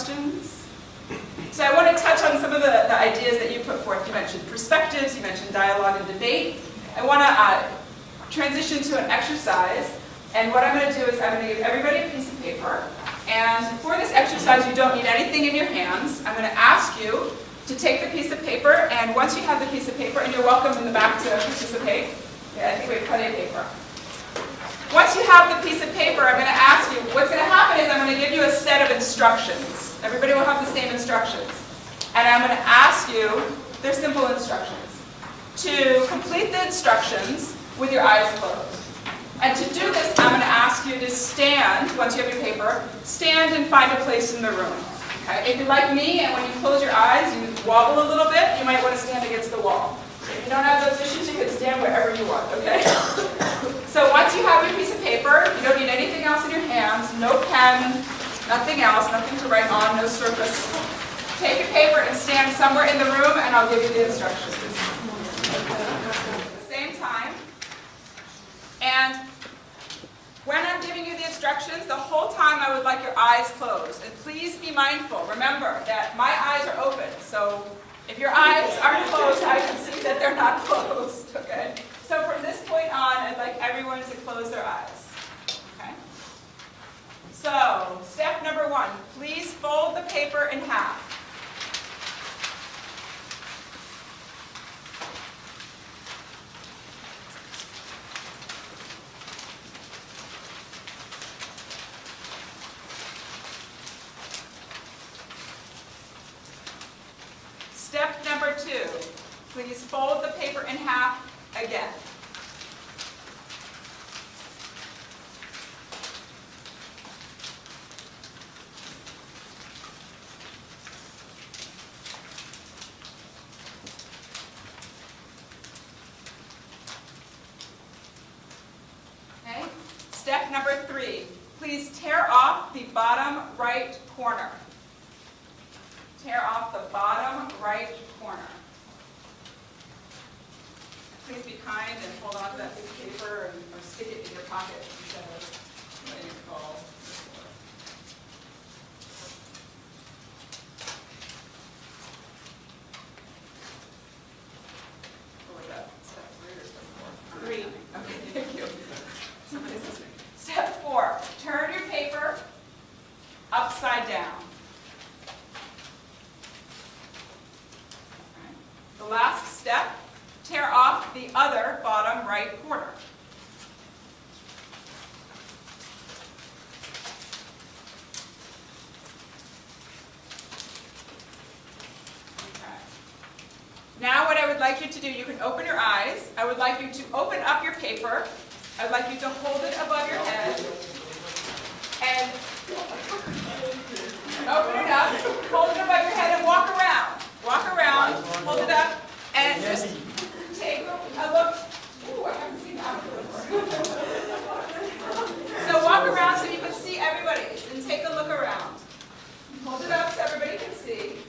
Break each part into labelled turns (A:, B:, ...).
A: questions? So I want to touch on some of the ideas that you put forth. You mentioned perspectives, you mentioned dialogue and debate. I want to transition to an exercise, and what I'm going to do is I'm going to give everybody a piece of paper, and for this exercise you don't need anything in your hands. I'm going to ask you to take the piece of paper, and once you have the piece of paper, and you're welcome in the back to participate. Yeah, I think we have plenty of paper. Once you have the piece of paper, I'm going to ask you, what's going to happen is I'm going to give you a set of instructions. Everybody will have the same instructions. And I'm going to ask you, they're simple instructions, to complete the instructions with your eyes closed. And to do this, I'm going to ask you to stand, once you have your paper, stand and find a place in the room. Okay? If you're like me, and when you close your eyes, you wobble a little bit, you might want to stand against the wall. If you don't have those issues, you can stand wherever you want, okay? So once you have your piece of paper, you don't need anything else in your hands, no pen, nothing else, nothing to write on, no surface. Take your paper and stand somewhere in the room, and I'll give you the instructions. At the same time. And when I'm giving you the instructions, the whole time I would like your eyes closed. And please be mindful. Remember that my eyes are open, so if your eyes aren't closed, I can see that they're not closed, okay? So from this point on, I'd like everyone to close their eyes, okay? So, step number 1, please fold the paper in half. Step number 2, please fold the paper in half again. Okay. Step number 3, please tear off the bottom right corner. Tear off the bottom right corner. Please be kind and hold on to that piece of paper or stick it in your pocket instead of letting it fall. What was that? Step 3 or step 4? 3. Okay, thank you. Somebody's listening. Step 4, turn your paper upside down. The last step, tear off the other bottom right corner. Okay. Now what I would like you to do, you can open your eyes. I would like you to open up your paper. I'd like you to hold it above your head. And open it up, hold it above your head, and walk around. Walk around, hold it up, and just take a look. Ooh, I haven't seen that before. So walk around so you can see everybody, and take a look around. Hold it up so everybody can see.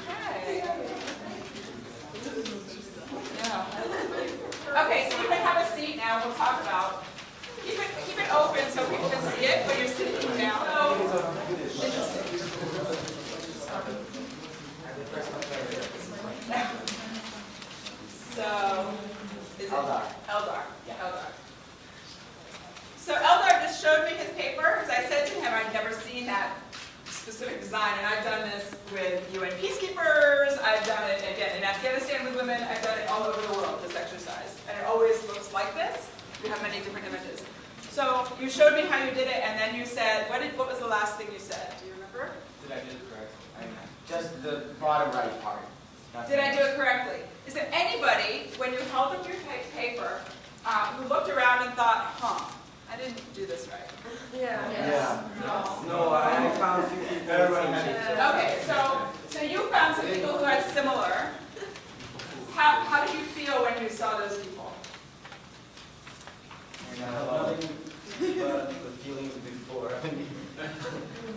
A: Okay. Yeah. Okay, so you can have a seat now. We'll talk about. Keep it open so people can see it when you're sitting down. So, is it Eldar? Yeah. Eldar. So Eldar just showed me his paper because I said to him I'd never seen that specific design, and I've done this with UN peacekeepers, I've done it again in Afghanistan with women, I've done it all over the world, this exercise. And it always looks like this. You have many different images. So you showed me how you did it, and then you said, what was the last thing you said? Do you remember?
B: Did I do it correctly? Just the bottom right part.
A: Did I do it correctly? Is there anybody, when you held up your paper, who looked around and thought, I didn't do this right?
C: Yeah.
B: No, I found a few people.
A: Okay, so you found some people who had similar. How did you feel when you saw those people?
D: Nothing but the feelings before.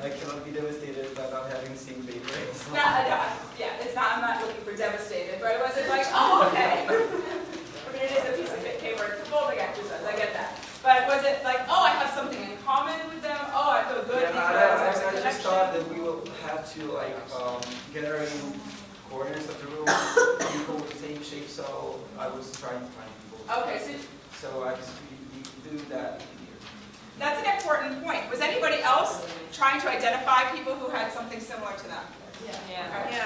D: I cannot be devastated by not having seen paper.
A: It's not. I'm not looking for devastated, but it wasn't like, okay. I mean, it is a piece of paper. It's a folding exercise. I get that. But was it like, I have something in common?
D: gathering corners of the room, people with the same shape, so I was trying to find people.
A: Okay,
D: So I just we do that here.
A: that's an important point. Was anybody else trying to identify people who had something similar to them? Okay.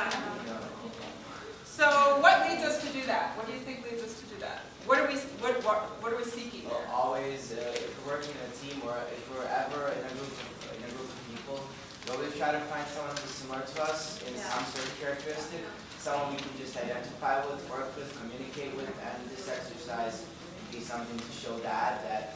A: So what leads us to do that? What do you think leads us to do that? What are we seeking
B: Well,
A: there?
B: always, if we're working in a team or if we're ever in a group of people, we always try to find someone who's similar to us in some sort of characteristic, someone we can just identify with, work with, communicate with, and this exercise can be something to show that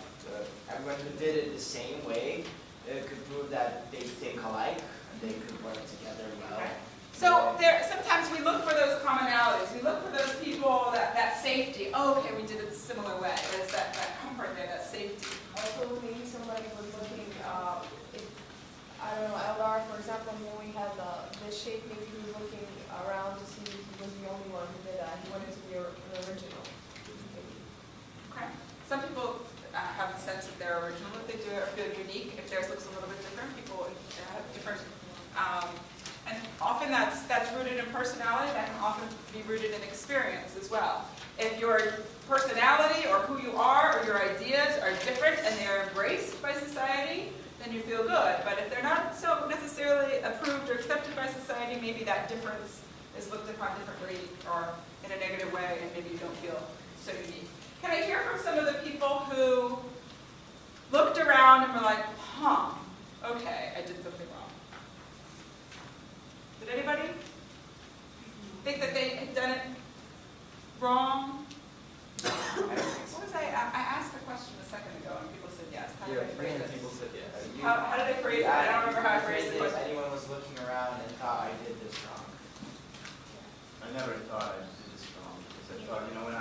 B: everyone who did it the same way could prove that they think alike and they could work together well.
A: Okay. So sometimes we look for those commonalities. We look for those people, that safety. Oh, okay, we did it a similar way. There's that comfort there, that safety.
C: Also, maybe somebody was looking, if, I don't know, Eldar, for example, when we had this shape, maybe he was looking around to see if he was the only one who did that. He wanted to be an original. Maybe.
A: Okay. Some people have a sense of their original. If they do it, feel unique. If theirs looks a little bit different, people have different. And often that's rooted in personality. That can often be rooted in experience as well. If your personality or who you are or your ideas are different and they're embraced by society, then you feel good. But if they're not so necessarily approved or accepted by society, maybe that difference is looked upon differently or in a negative way, and maybe you don't feel so unique. Can I hear from some of the people who looked around and were like, huh, okay, I did something wrong? Did anybody think that they had done it wrong? What was I asked the question a second ago and people said yes. How did I phrase it?
D: People said yes.
A: How did I phrase it? I don't remember how I phrased the
B: If
A: question.
B: anyone was looking around and thought I did this wrong.
E: I never thought I did this wrong, because I thought, when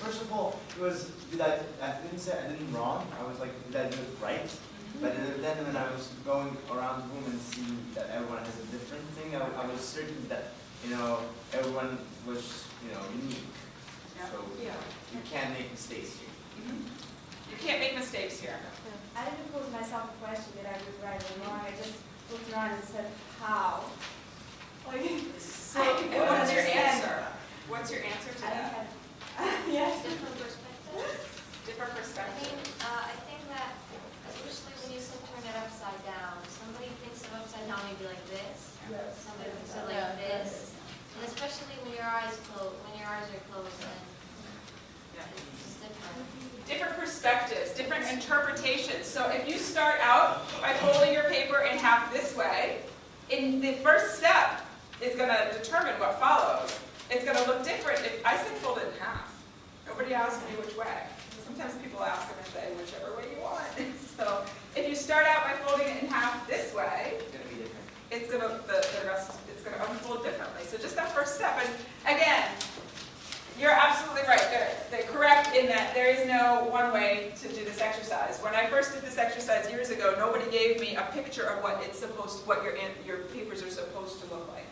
E: first of all, it was, I didn't say I did it wrong, I was like, did I do it right? But then when I was going around the room and seeing that everyone has a different thing, I was certain that, everyone was, unique. So you can't make mistakes here.
A: You can't make mistakes here.
F: I didn't pose myself a question that I did right or wrong. I just looked around and said, how? Like,
A: So, and what's your answer? What's your answer to
F: I don't
A: that?
F: have, yes.
G: Different perspectives.
A: Different perspective.
G: I think that, especially when you turn it upside down, somebody thinks of upside down maybe like this,
C: Yes.
G: somebody thinks of like this, and especially when your eyes are closed, and it's just different.
A: Different perspectives, different interpretations. So if you start out by folding your paper in half this way, in the first step is going to determine what follows. It's going to look different if I said fold it in half. Nobody asked me which way. Sometimes people ask and I say whichever way you want. So if you start out by folding it in half this way,
B: It's going to be different.
A: it's going to the rest it's going to unfold differently. So just that first step. And again, you're absolutely right. They're correct in that there is no one way to do this exercise. When I first did this exercise years ago, nobody gave me a picture of what your papers are supposed to look like.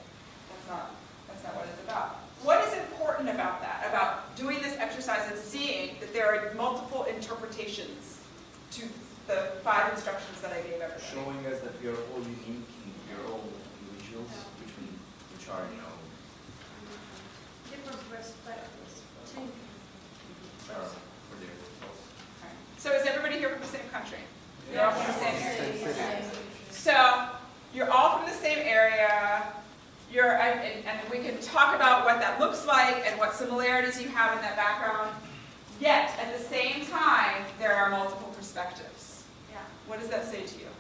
A: That's not what it's about. What is important about that? About doing this exercise and seeing that there are multiple interpretations to the 5 instructions that I gave everybody.
E: Showing us that we are all unique and we are all individuals, which are,
F: Different perspectives.
E: for their
A: So is everybody here from the same country? You're all from the same area? So you're all from the same area. And we can talk about what that looks like and what similarities you have in that background. Yet, at the same time, there are multiple perspectives.
F: Yeah.
A: What does that say to you?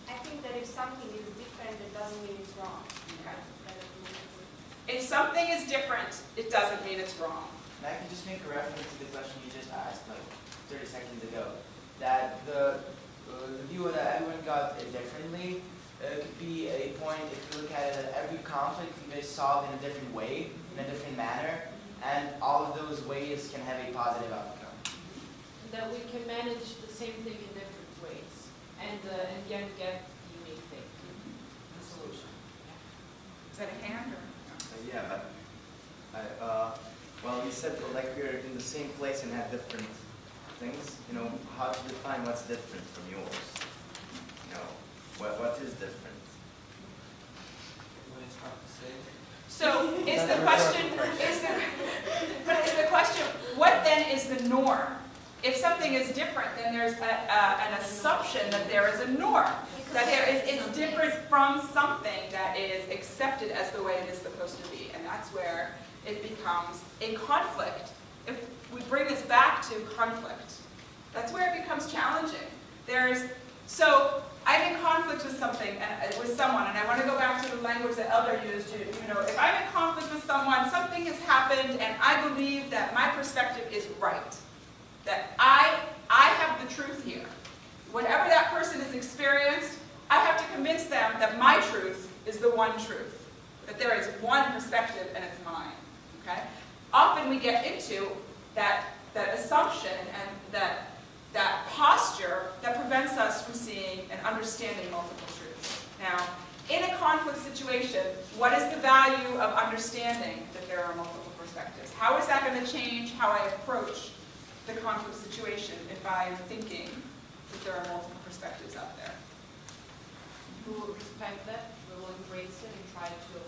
F: I think that if something is different, it doesn't mean it's wrong.
A: Okay.
F: That it means
A: If something is different, it doesn't mean it's wrong.
B: And I can just make a reference to the question you just asked, like 30 seconds ago, that the view that everyone got it differently could be a point if you look at it that every conflict can be solved in a different way, in a different manner, and all of those ways can have a positive outcome.
H: That we can manage the same thing in different ways, and again get the unique thing, the solution.
A: Is that a hand or?
E: Yeah, well, you said like we're in the same place and have different things. How to define what's different from yours? What is different?
B: When
A: So is the question, but is the question, what then is the norm? If something is different, then there's an assumption that there is a norm, that it's different from something that is accepted as the way it is supposed to be, and that's where it becomes a conflict. If we bring this back to conflict, that's where it becomes challenging. So I'm in conflict with something, with someone, and I want to go back to the language that Elder used. If I'm in conflict with someone, something has happened, and I believe that my perspective is right, that I have the truth here. Whatever that person has experienced, I have to convince them that my truth is the one truth, that there is one perspective and it's mine. Okay? Often we get into that assumption and that posture that prevents us from seeing and understanding multiple truths. Now, in a conflict situation, what is the value of understanding that there are multiple perspectives? How is that going to change how I approach the conflict situation if I'm thinking that there are multiple perspectives out there?
H: We will respect that, we will embrace it and try to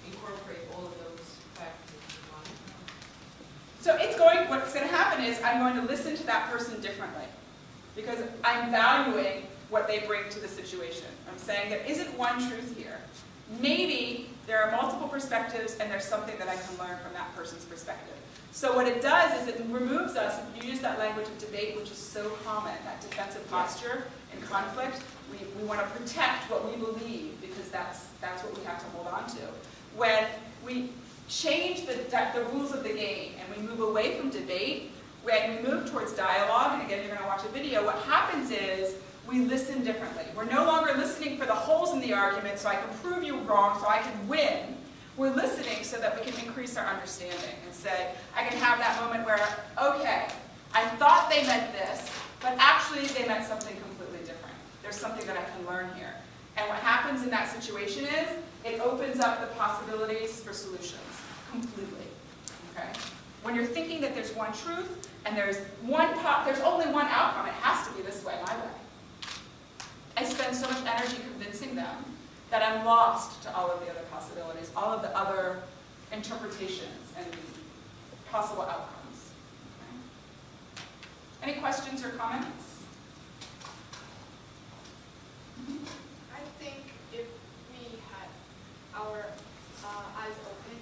H: incorporate all of those factors in one.
A: So what's going to happen is I'm going to listen to that person differently because I'm valuing what they bring to the situation. I'm saying there isn't one truth here. Maybe there are multiple perspectives and there's something that I can learn from that person's perspective. So what it does is it removes us, if you use that language of debate, which is so common, that defensive posture in conflict, we want to protect what we believe because that's what we have to hold on to. When we change the rules of the game and we move away from debate, when we move towards dialogue, and again you're going to watch a video, what happens is we listen differently. We're no longer listening for the holes in the argument so I can prove you wrong so I can win. We're listening so that we can increase our understanding and say, I can have that moment where, okay, I thought they meant this, but actually they meant something completely different. There's something that I can learn here. And what happens in that situation is, it opens up the possibilities for solutions completely. Okay? When you're thinking that there's one truth, and there's only one outcome, it has to be this way, my way. I spend so much energy convincing them that I'm lost to all of the other possibilities, all of the other interpretations and possible outcomes. Okay? Any questions or comments?
C: I think if we had our eyes open,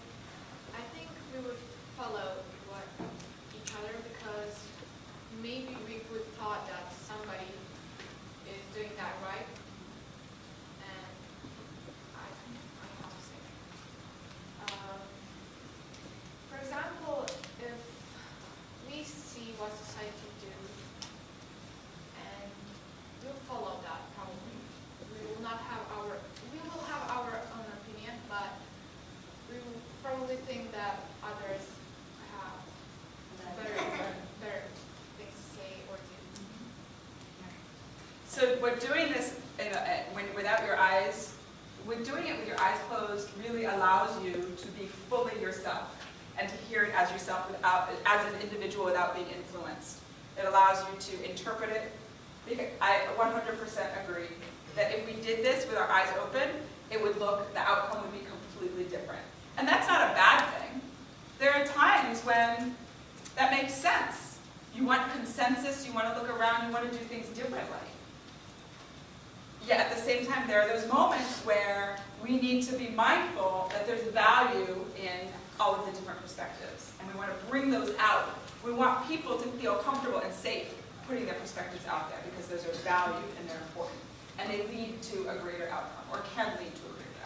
C: I think we would follow each other because maybe we would thought that somebody is doing that right, and I have to say. For example, if we see what society do, and we'll follow that probably. We will have our own opinion, but we will probably think that others have better things to say or do.
A: So we're doing this without your eyes, doing it with your eyes closed really allows you to be fully yourself and to hear it as yourself as an individual without being influenced. It allows you to interpret it. I 100% agree that if we did this with our eyes open, the outcome would be completely different. And that's not a bad thing. There are times when that makes sense. You want consensus, you want to look around, you want to do things differently. Yet at the same time, there are those moments where we need to be mindful that there's value in all of the different perspectives. And we want to bring those out. We want people to feel comfortable and safe putting their perspectives out there because those are valued and they're important. And they lead to a greater outcome, or can lead to a greater